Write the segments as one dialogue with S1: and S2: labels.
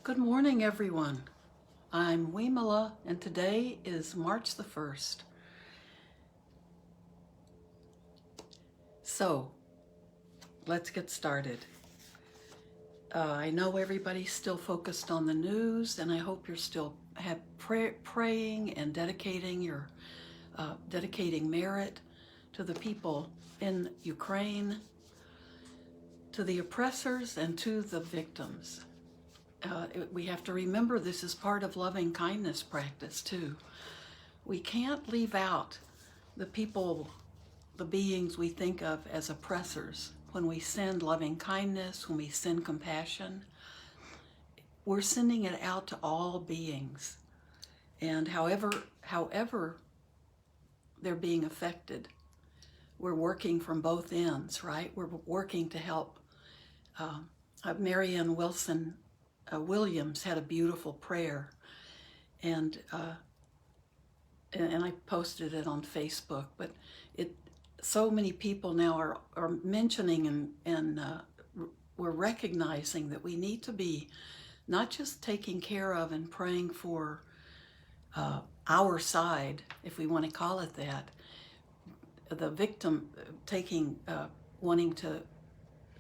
S1: Good morning, everyone. I'm Vimala, and today is March the 1st. So, let's get started. I know everybody's still focused on the news, and I hope you're still praying and dedicating merit to the people in Ukraine, to the oppressors, and to the victims. We have to remember this is part of loving kindness practice too. We can't leave out the people, the beings we think of as oppressors. When we send loving kindness, when we send compassion, we're sending it out to all beings. And however they're being affected, we're working from both ends, right? We're working to help. Marianne Williams had a beautiful prayer, and I posted it on Facebook. But so many people now are mentioning and we're recognizing that we need to be not just taking care of and praying for our side, if we want to call it that, the victim, wanting to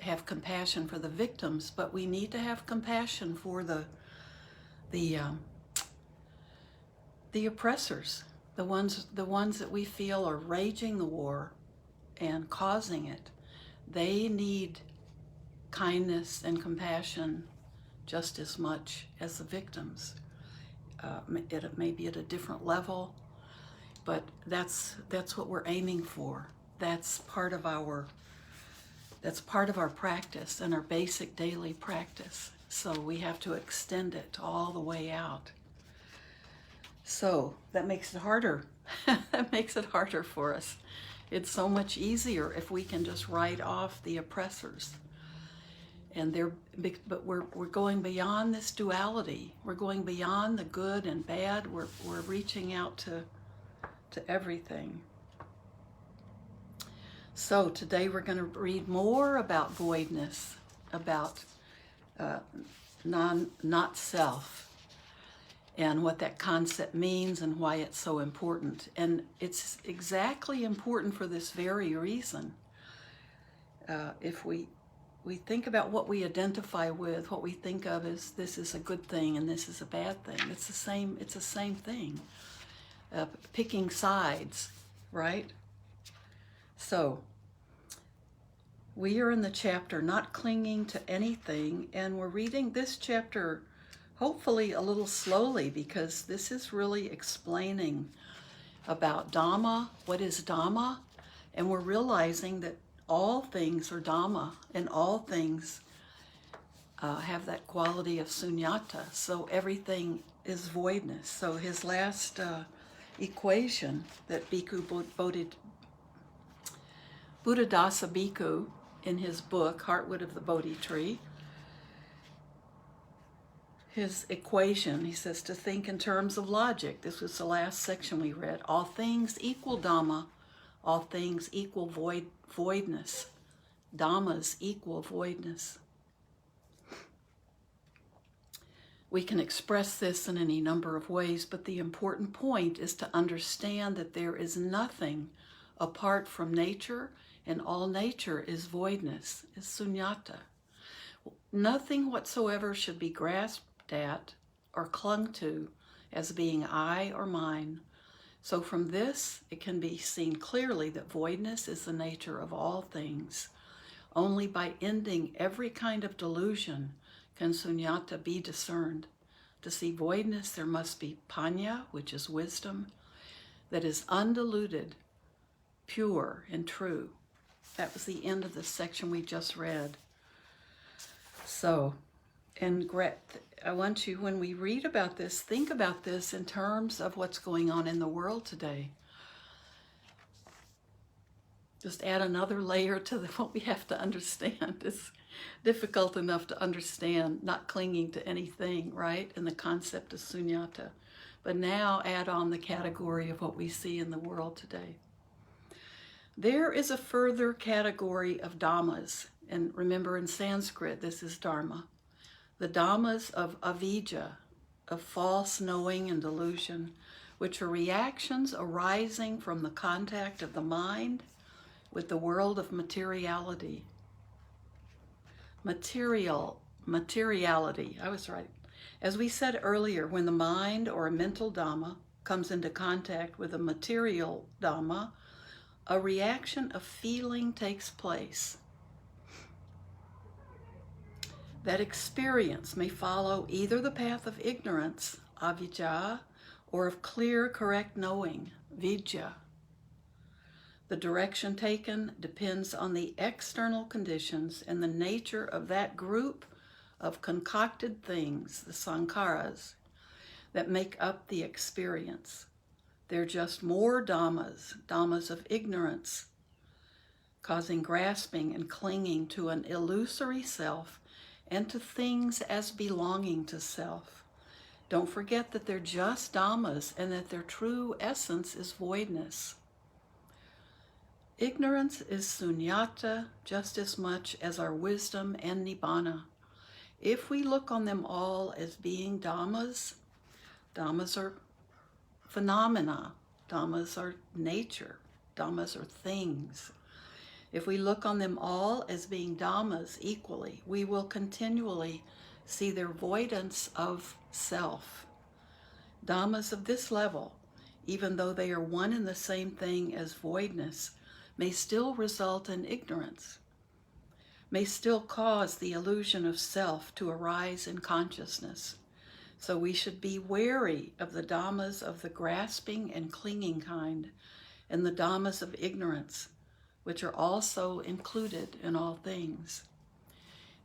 S1: have compassion for the victims, but we need to have compassion for the oppressors, the ones that we feel are raging the war and causing it. They need kindness and compassion just as much as the victims. It may be at a different level, but that's what we're aiming for. That's part of our practice and our basic daily practice. So we have to extend it all the way out. So that makes it harder. That makes it harder for us. It's so much easier if we can just write off the oppressors. But we're going beyond this duality. We're going beyond the good and bad. We're reaching out to everything. So today we're going to read more about voidness, about not self, and what that concept means and why it's so important. And it's exactly important for this very reason. If we think about what we identify with, what we think of as this is a good thing and this is a bad thing, it's the same thing. Picking sides, right? So, we are in the chapter Not Clinging to Anything, and we're reading this chapter hopefully a little slowly because this is really explaining about Dhamma, what is Dhamma, and we're realizing that all things are Dhamma and all things have that quality of sunyata, so everything is voidness. So his last equation that Buddhadasa Bhikkhu in his book, Heartwood of the Bodhi Tree, his equation, he says to think in terms of logic. This was the last section we read. All things equal Dhamma, all things equal voidness. Dhammas equal voidness. We can express this in any number of ways, but the important point is to understand that there is nothing apart from nature, and all nature is voidness, is sunyata. Nothing whatsoever should be grasped at or clung to as being I or mine. So from this, it can be seen clearly that voidness is the nature of all things. Only by ending every kind of delusion can sunyata be discerned. To see voidness, there must be panya, which is wisdom, that is undiluted, pure, and true. That was the end of the section we just read. So, and I want you, when we read about this, think about this in terms of what's going on in the world today. Just add another layer to what we have to understand. It's difficult enough to understand not clinging to anything, right? And the concept of sunyata. But now add on the category of what we see in the world today. There is a further category of dhammas, and remember in Sanskrit this is dharma. The Dhammas of avijja, of false knowing and delusion, which are reactions arising from the contact of the mind with the world of materiality. Materiality, I was right. As we said earlier, when the mind or a mental Dhamma comes into contact with a material Dhamma, a reaction of feeling takes place. That experience may follow either the path of ignorance, avijja, or of clear, correct knowing, vijja. The direction taken depends on the external conditions and the nature of that group of concocted things, the sankharas, that make up the experience. They're just more dhammas of ignorance, causing grasping and clinging to an illusory self and to things as belonging to self. Don't forget that they're just dhammas and that their true essence is voidness. Ignorance is sunyata just as much as our wisdom and nibbana. If we look on them all as being dhammas, dhammas are phenomena, dhammas are nature, dhammas are things. If we look on them all as being dhammas equally, we will continually see their voidance of self. Dhammas of this level, even though they are one and the same thing as voidness, may still result in ignorance, may still cause the illusion of self to arise in consciousness. So we should be wary of the dhammas of the grasping and clinging kind and the dhammas of ignorance, which are also included in all things.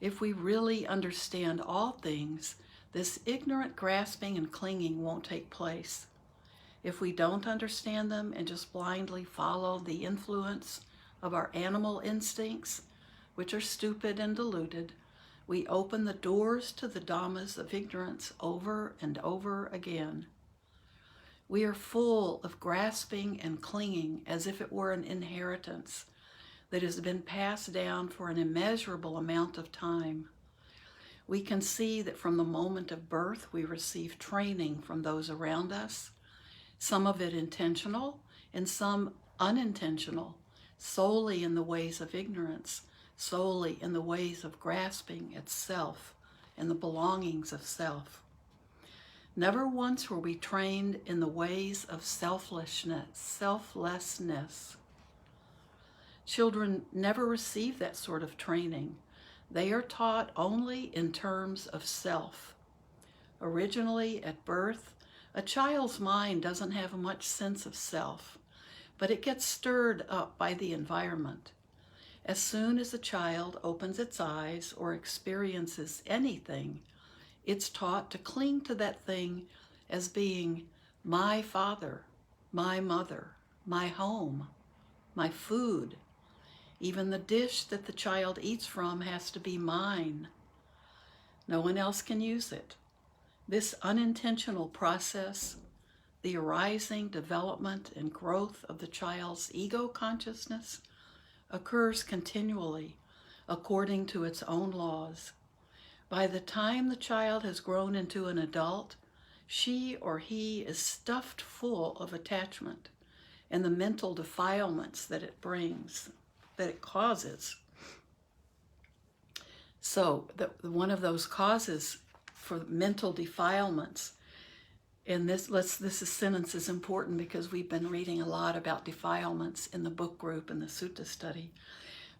S1: If we really understand all things, this ignorant grasping and clinging won't take place. If we don't understand them and just blindly follow the influence of our animal instincts, which are stupid and deluded, we open the doors to the dhammas of ignorance over and over again. We are full of grasping and clinging as if it were an inheritance that has been passed down for an immeasurable amount of time. We can see that from the moment of birth we receive training from those around us, some of it intentional and some unintentional, solely in the ways of ignorance, solely in the ways of grasping at self and the belongings of self. Never once were we trained in the ways of selflessness. Children never receive that sort of training. They are taught only in terms of self. Originally, at birth, a child's mind doesn't have much sense of self, but it gets stirred up by the environment. As soon as a child opens its eyes or experiences anything, it's taught to cling to that thing as being my father, my mother, my home, my food. Even the dish that the child eats from has to be mine. No one else can use it. This unintentional process, the arising, development, and growth of the child's ego consciousness, occurs continually according to its own laws. By the time the child has grown into an adult, she or he is stuffed full of attachment and the mental defilements that it brings, that it causes. So one of those causes for mental defilements, and this sentence is important because we've been reading a lot about defilements in the book group and the sutta study.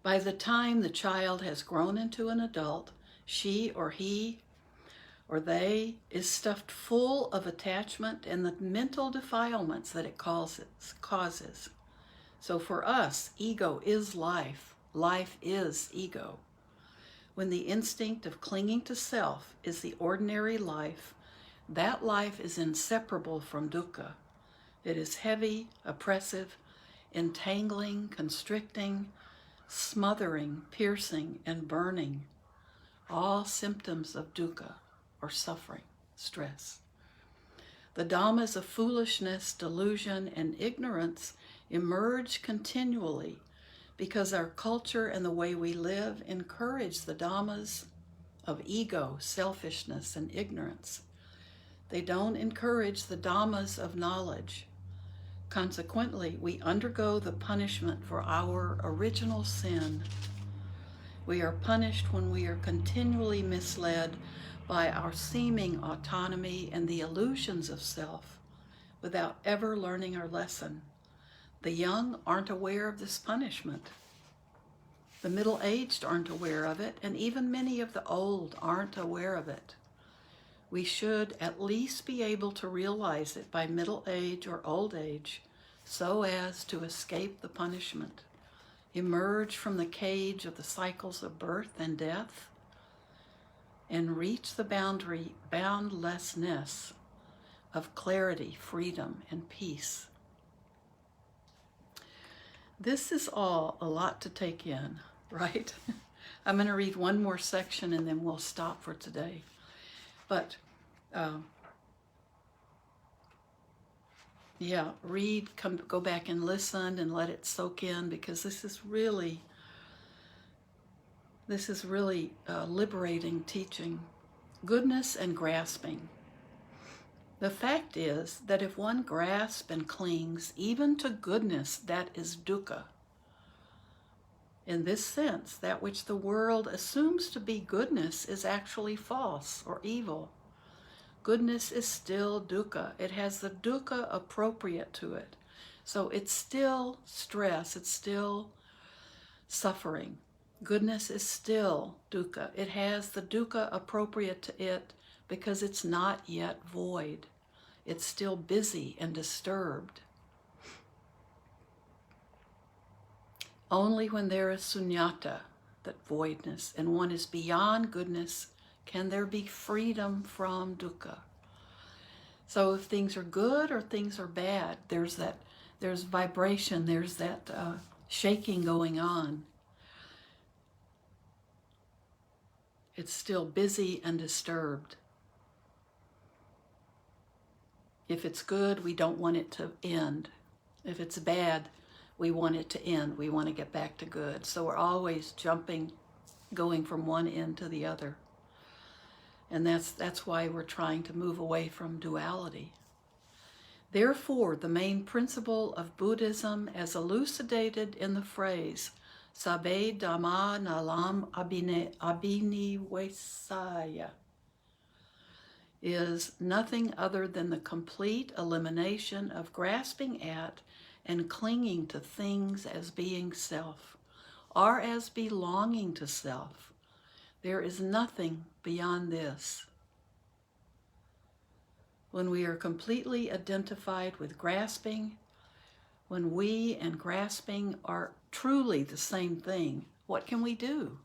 S1: By the time the child has grown into an adult, she or he or they is stuffed full of attachment and the mental defilements that it causes. So for us, ego is life. Life is ego. When the instinct of clinging to self is the ordinary life, that life is inseparable from dukkha. It is heavy, oppressive, entangling, constricting, smothering, piercing, and burning. All symptoms of dukkha, or suffering, stress. The dhammas of foolishness, delusion, and ignorance emerge continually because our culture and the way we live encourage the dhammas of ego, selfishness, and ignorance. They don't encourage the Dhammas of knowledge. Consequently, we undergo the punishment for our original sin. We are punished when we are continually misled by our seeming autonomy and the illusions of self without ever learning our lesson. The young aren't aware of this punishment. The middle-aged aren't aware of it, and even many of the old aren't aware of it. We should at least be able to realize it by middle age or old age, so as to escape the punishment, emerge from the cage of the cycles of birth and death, and reach the boundlessness of clarity, freedom, and peace. This is all a lot to take in, right? I'm going to read one more section and then we'll stop for today. But read, go back and listen and let it soak in, because this is really liberating teaching. Goodness and grasping. The fact is that if one grasps and clings even to goodness, that is dukkha. In this sense, that which the world assumes to be goodness is actually false or evil. Goodness is still dukkha. It has the dukkha appropriate to it. So it's still stress, it's still suffering. Goodness is still dukkha. It has the dukkha appropriate to it because it's not yet void. It's still busy and disturbed. Only when there is sunyata, that voidness, and one is beyond goodness, can there be freedom from dukkha. So if things are good or things are bad, there's vibration, there's that shaking going on. It's still busy and disturbed. If it's good, we don't want it to end. If it's bad, we want it to end. We want to get back to good. So we're always jumping, going from one end to the other. And that's why we're trying to move away from duality. Therefore, the main principle of Buddhism, as elucidated in the phrase, Sabbe Dhamma Nalam Abhinivesaya, is nothing other than the complete elimination of grasping at and clinging to things as being self, or as belonging to self. There is nothing beyond this. When we are completely identified with grasping, when we and grasping are truly the same thing, what can we do?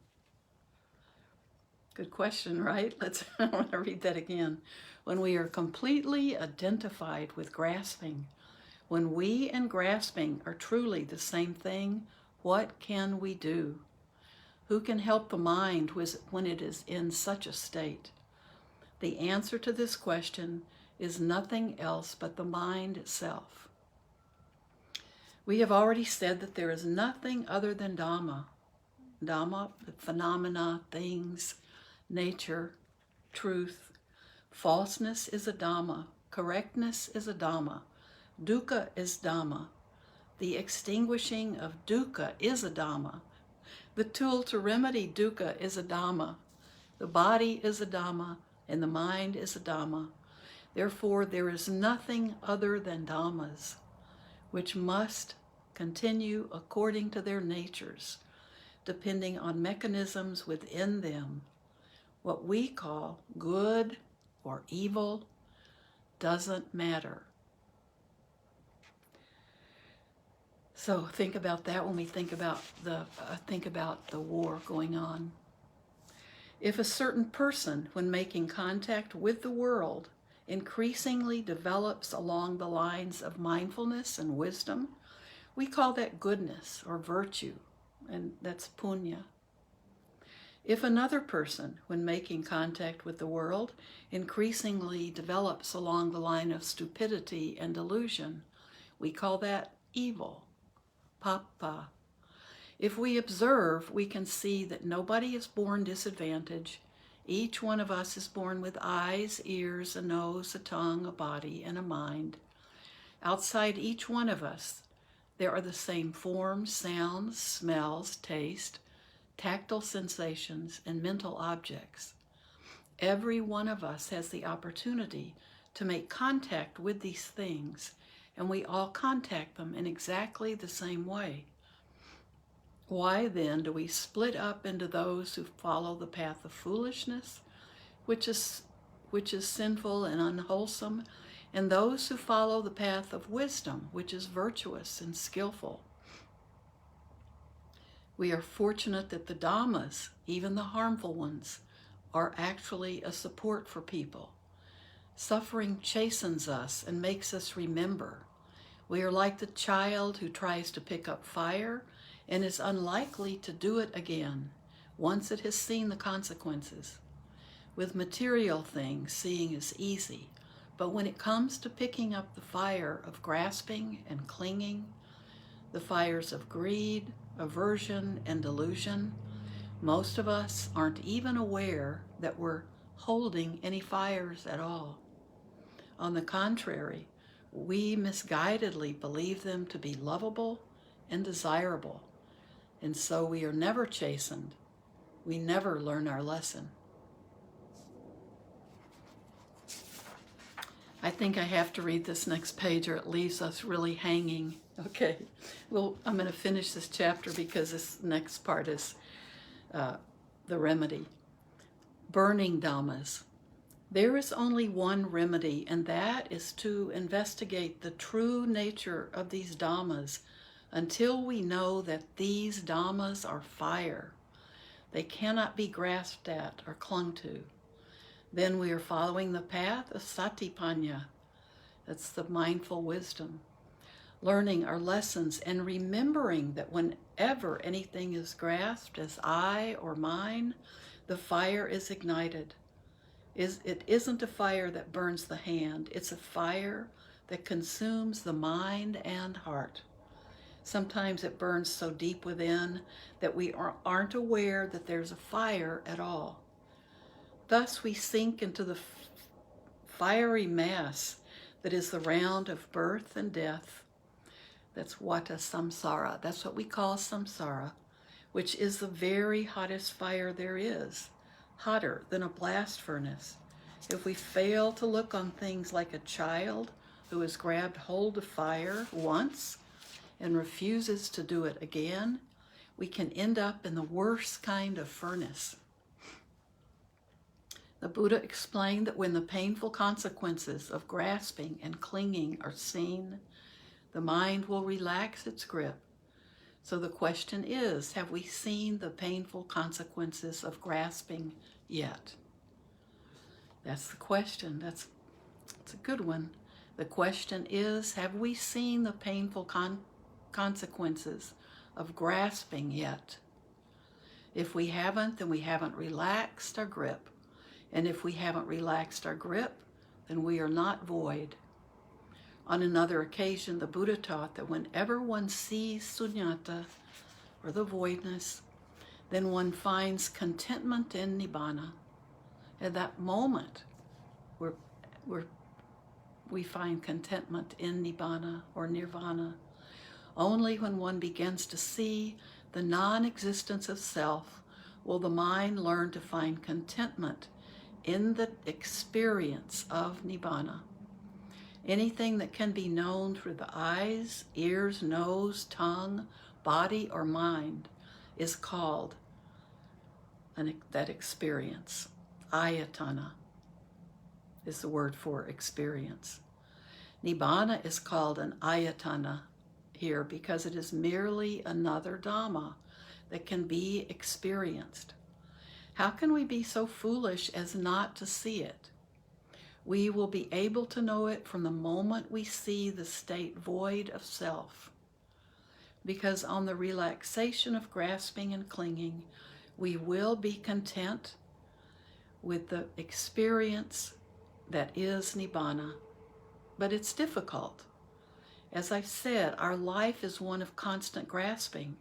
S1: Good question, right? I want to read that again. When we are completely identified with grasping, when we and grasping are truly the same thing, what can we do? Who can help the mind when it is in such a state? The answer to this question is nothing else but the mind itself. We have already said that there is nothing other than Dhamma. Dhamma, phenomena, things, nature, truth. Falseness is a Dhamma. Correctness is a Dhamma. Dukkha is Dhamma. The extinguishing of dukkha is a Dhamma. The tool to remedy dukkha is a Dhamma. The body is a Dhamma, and the mind is a Dhamma. Therefore, there is nothing other than Dhammas, which must continue according to their natures, depending on mechanisms within them. What we call good or evil doesn't matter. So think about that when we think about the war going on. If a certain person, when making contact with the world, increasingly develops along the lines of mindfulness and wisdom, we call that goodness or virtue, and that's punya. If another person, when making contact with the world, increasingly develops along the line of stupidity and delusion, we call that evil, papa. If we observe, we can see that nobody is born disadvantaged, Each one of us is born with eyes, ears, a nose, a tongue, a body, and a mind. Outside each one of us, there are the same forms, sounds, smells, taste, tactile sensations, and mental objects. Every one of us has the opportunity to make contact with these things, and we all contact them in exactly the same way. Why then do we split up into those who follow the path of foolishness, which is sinful and unwholesome, and those who follow the path of wisdom, which is virtuous and skillful? We are fortunate that the Dhammas, even the harmful ones, are actually a support for people. Suffering chastens us and makes us remember. We are like the child who tries to pick up fire and is unlikely to do it again once it has seen the consequences. With material things, seeing is easy, but when it comes to picking up the fire of grasping and clinging, the fires of greed, aversion, and delusion, most of us aren't even aware that we're holding any fires at all. On the contrary, we misguidedly believe them to be lovable and desirable, and so we are never chastened. We never learn our lesson. I think I have to read this next page or it leaves us really hanging. Okay, well, I'm going to finish this chapter because this next part is the remedy. Burning Dhammas. There is only one remedy, and that is to investigate the true nature of these Dhammas until we know that these Dhammas are fire. They cannot be grasped at or clung to. Then we are following the path of Satipanya. That's the mindful wisdom. Learning our lessons and remembering that whenever anything is grasped as I or mine, the fire is ignited. It isn't a fire that burns the hand. It's a fire that consumes the mind and heart. Sometimes it burns so deep within that we aren't aware that there's a fire at all. Thus we sink into the fiery mass that is the round of birth and death. That's Vata samsara. That's what we call samsara, which is the very hottest fire there is, hotter than a blast furnace. If we fail to look on things like a child who has grabbed hold of fire once and refuses to do it again, we can end up in the worst kind of furnace. The Buddha explained that when the painful consequences of grasping and clinging are seen, the mind will relax its grip. So the question is, have we seen the painful consequences of grasping yet? That's the question. That's a good one. The question is, have we seen the painful consequences of grasping yet? If we haven't, then we haven't relaxed our grip. And if we haven't relaxed our grip, then we are not void. On another occasion, the Buddha taught that whenever one sees sunyata, or the voidness, then one finds contentment in nibbana. At that moment, we find contentment in nibbana or nirvana. Only when one begins to see the non-existence of self will the mind learn to find contentment in the experience of nibbana. Anything that can be known through the eyes, ears, nose, tongue, body, or mind is called that experience. Ayatana is the word for experience. Nibbana is called an ayatana here because it is merely another Dhamma that can be experienced. How can we be so foolish as not to see it? We will be able to know it from the moment we see the state void of self. Because on the relaxation of grasping and clinging, we will be content with the experience that is Nibbana. But it's difficult. As I've said, our life is one of constant grasping.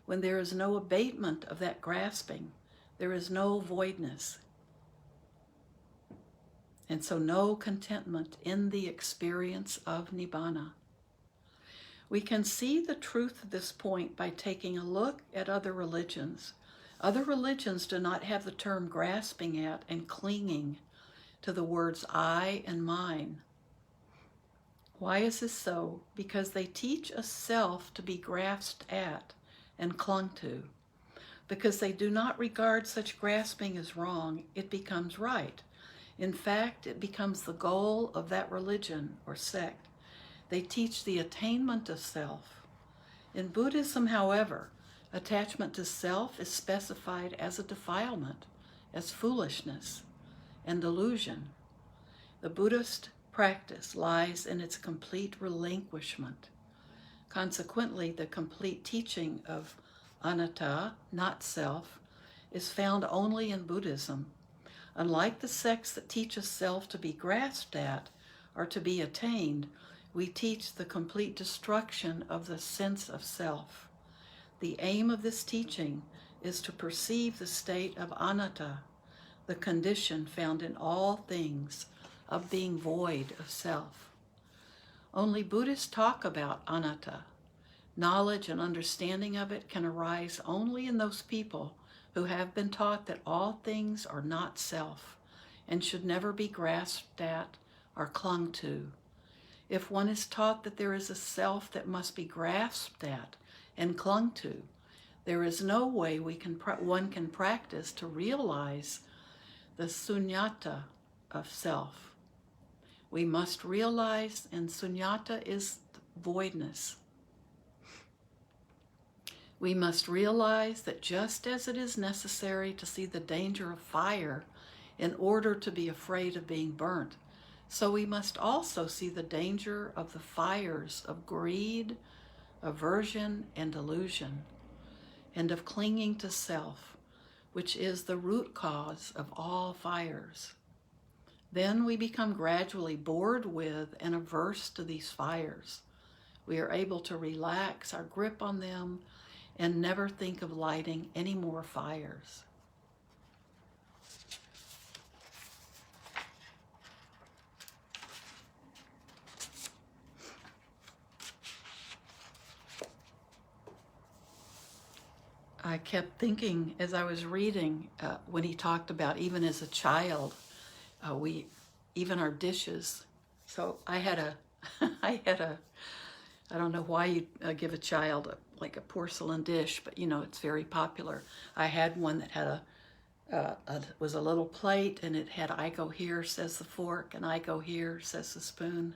S1: When there is no abatement of that grasping, there is no voidness. And so no contentment in the experience of Nibbana. We can see the truth of this point by taking a look at other religions. Other religions do not have the term grasping at and clinging to the words I and mine. Why is this so? Because they teach a self to be grasped at and clung to. Because they do not regard such grasping as wrong, it becomes right. In fact, it becomes the goal of that religion or sect. They teach the attainment of self. In Buddhism, however, attachment to self is specified as a defilement, as foolishness and delusion. The Buddhist practice lies in its complete relinquishment. Consequently, the complete teaching of anatta, not self, is found only in Buddhism. Unlike the sects that teach a self to be grasped at or to be attained, we teach the complete destruction of the sense of self. The aim of this teaching is to perceive the state of anatta, the condition found in all things of being void of self. Only Buddhists talk about anatta. Knowledge and understanding of it can arise only in those people who have been taught that all things are not self and should never be grasped at or clung to. If one is taught that there is a self that must be grasped at and clung to, there is no way one can practice to realize the sunyata of self. We must realize, and sunyata is voidness. We must realize that just as it is necessary to see the danger of fire in order to be afraid of being burnt, so we must also see the danger of the fires of greed, aversion, and delusion, and of clinging to self, which is the root cause of all fires. Then we become gradually bored with and averse to these fires. We are able to relax our grip on them and never think of lighting any more fires. I kept thinking as I was reading when he talked about even as a child, even our dishes. So I had a, I don't know why you give a child like a porcelain dish, but it's very popular. I had one that had was a little plate, and it had I go here, says the fork, and I go here, says the spoon.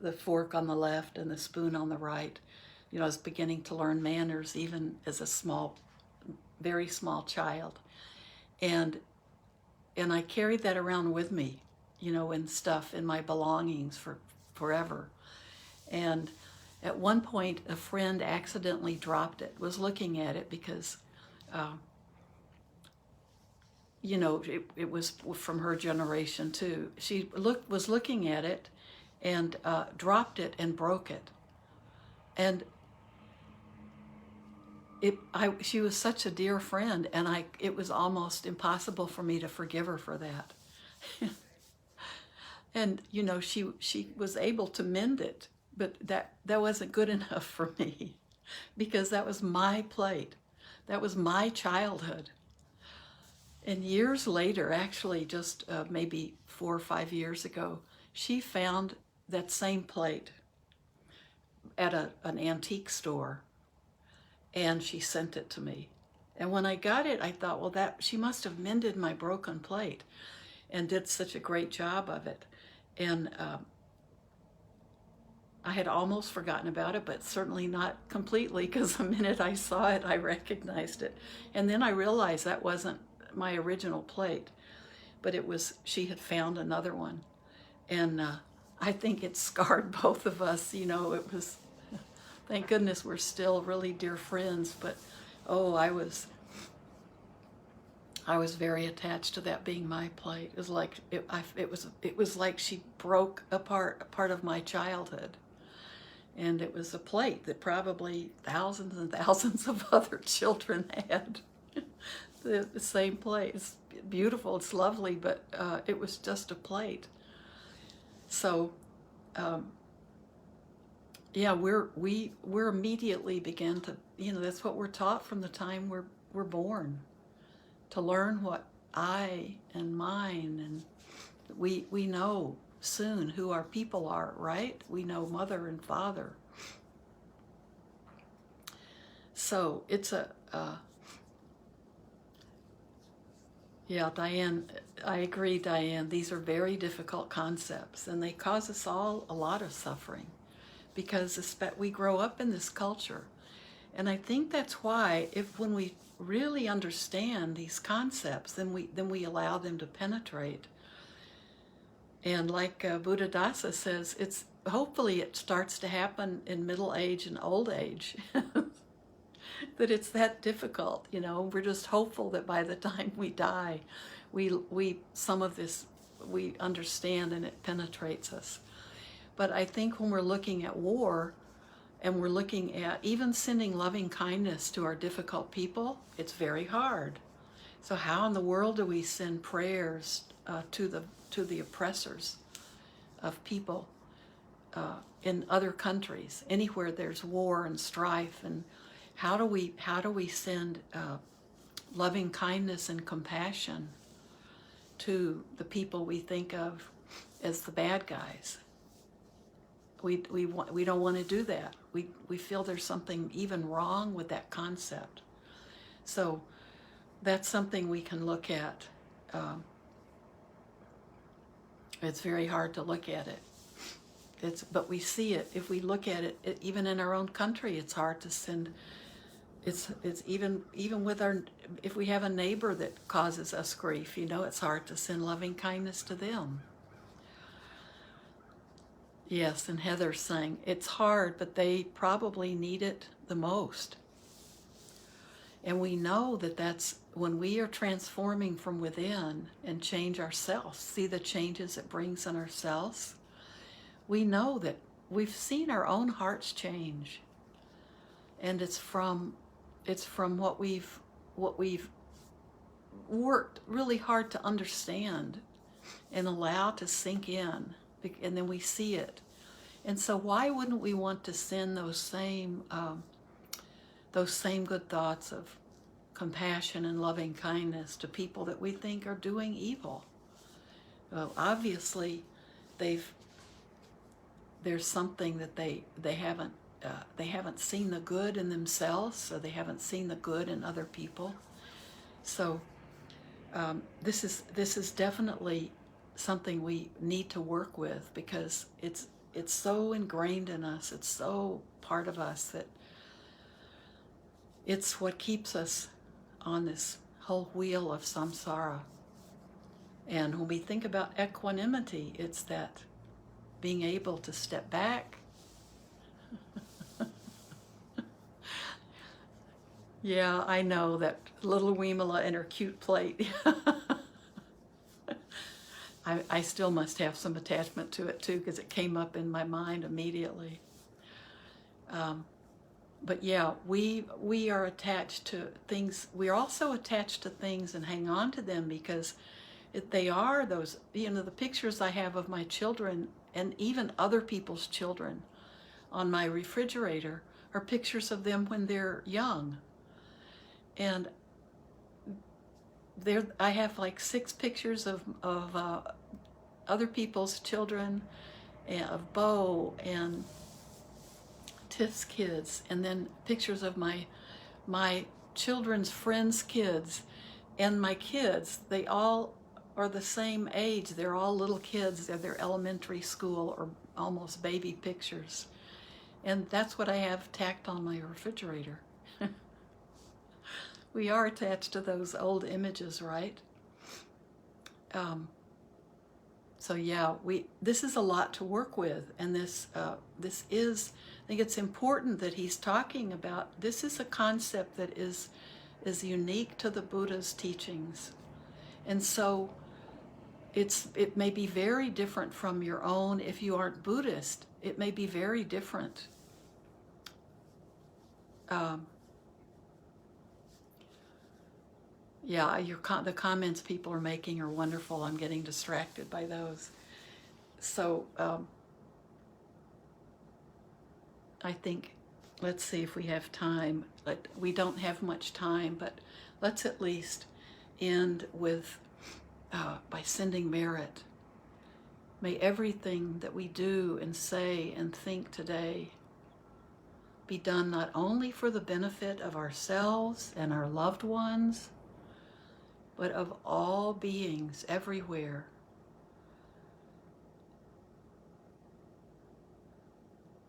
S1: The fork on the left and the spoon on the right. I was beginning to learn manners even as a very small child. And I carried that around with me, in stuff, in my belongings for forever. And at one point, a friend accidentally dropped it, was looking at it because, it was from her generation too. She was looking at it and dropped it and broke it. And she was such a dear friend, and it was almost impossible for me to forgive her for that. And she was able to mend it, but that wasn't good enough for me, because that was my plate. That was my childhood. And years later, actually just maybe 4 or 5 years ago, she found that same plate at an antique store, and she sent it to me. And when I got it, I thought, well, she must have mended my broken plate and did such a great job of it. And I had almost forgotten about it, but certainly not completely, because the minute I saw it, I recognized it. And then I realized that wasn't my original plate, but she had found another one. And I think it scarred both of us. It was, thank goodness we're still really dear friends, but I was very attached to that being my plate. It was like it was like she broke apart a part of my childhood. And it was a plate that probably thousands and thousands of other children had. The same plate. beautiful, it's lovely, but it was just a plate. So, yeah, we're immediately began to, that's what we're taught from the time we're born, to learn what I and mine, and we know soon who our people are, right? We know mother and father. So it's yeah, Diane, I agree, Diane. These are very difficult concepts, and they cause us all a lot of suffering because we grow up in this culture. And I think that's why, when we really understand these concepts, then we allow them to penetrate. And like Buddhadasa says, hopefully it starts to happen in middle age and old age. That it's that difficult, We're just hopeful that by the time we die, some of this we understand and it penetrates us. But I think when we're looking at war, and we're looking at even sending loving kindness to our difficult people, it's very hard. So how in the world do we send prayers to the oppressors of people in other countries, anywhere there's war and strife? And how do we send loving kindness and compassion to the people we think of as the bad guys? We don't want to do that. We feel there's something even wrong with that concept. So that's something we can look at. It's very hard to look at it. But we see it. If we look at it, even in our own country, it's hard to send. It's even with if we have a neighbor that causes us grief, it's hard to send loving kindness to them. Yes, and Heather's saying it's hard, but they probably need it the most. And we know that that's when we are transforming from within and change ourselves, see the changes it brings in ourselves. We know that we've seen our own hearts change, and it's from what we've worked really hard to understand and allow to sink in, and then we see it. And so why wouldn't we want to send those same good thoughts of compassion and loving kindness to people that we think are doing evil? Well, obviously there's something that they haven't seen the good in themselves, so they haven't seen the good in other people. So this is definitely something we need to work with, because it's so ingrained in us, it's so part of us, that it's what keeps us on this whole wheel of samsara. And when we think about equanimity, it's that being able to step back. Yeah, I know, that little Vimala and her cute plate. I still must have some attachment to it too, because it came up in my mind immediately. But yeah, we are attached to things. We are also attached to things and hang on to them because they are those, the pictures I have of my children and even other people's children on my refrigerator are pictures of them when they're young. And I have like 6 pictures of other people's children, and of Bo and Tiff's kids, and then pictures of my children's friends' kids, and my kids. They all are the same age. They're all little kids. They're elementary school or almost baby pictures. And that's what I have tacked on my refrigerator. We are attached to those old images, right? So yeah, this is a lot to work with, and this is, I think it's important that he's talking about. This is a concept that is unique to the Buddha's teachings, and so it may be very different from your own. If you aren't Buddhist, it may be very different. Yeah, the comments people are making are wonderful. I'm getting distracted by those. So I think, let's see if we have time. We don't have much time, but let's at least end with by sending merit. May everything that we do and say and think today be done not only for the benefit of ourselves and our loved ones, but of all beings everywhere.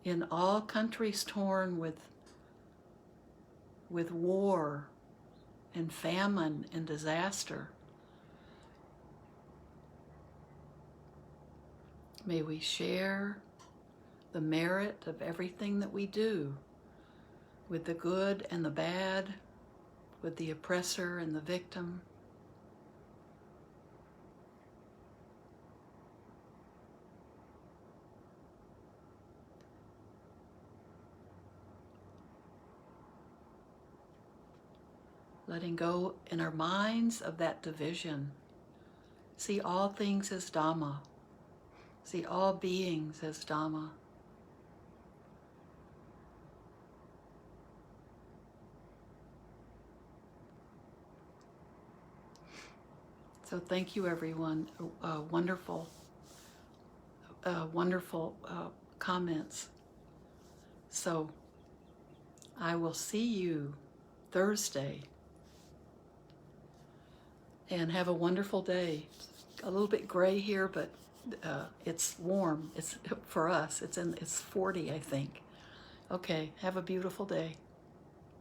S1: In all countries torn with war and famine and disaster, may we share the merit of everything that we do, with the good and the bad, with the oppressor and the victim. Letting go in our minds of that division. See all things as Dhamma. See all beings as Dhamma. So thank you, everyone. Wonderful comments. So I will see you Thursday. And have a wonderful day. A little bit gray here, but it's warm. It's for us. It's 40, I think. Okay, have a beautiful day.